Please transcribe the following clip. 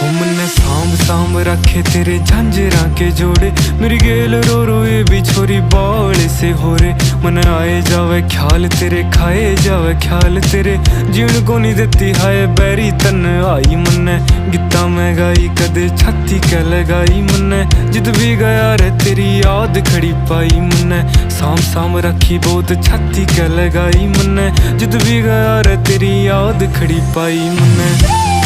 मन्ने सांभ सांभ रखे तेरे झांझरा के जोड़े, मेरी गेल रो रो ये भी छोरी बावले से हो रे। मन आए जावे ख्याल तेरे, खाए जावे ख्याल तेरे, जीण को नहीं देती हाय बैरी तन आई। मन्ने गीता मैं गाई कदे छाती कै लगाई, मन्ने जिद भी गया रे तेरी याद खड़ी पाई। मन्ने सांभ सांभ रखी बहुत छाती कै लगाई, मन्ने जिद भी गया रे तेरी याद खड़ी पाई। मन्ने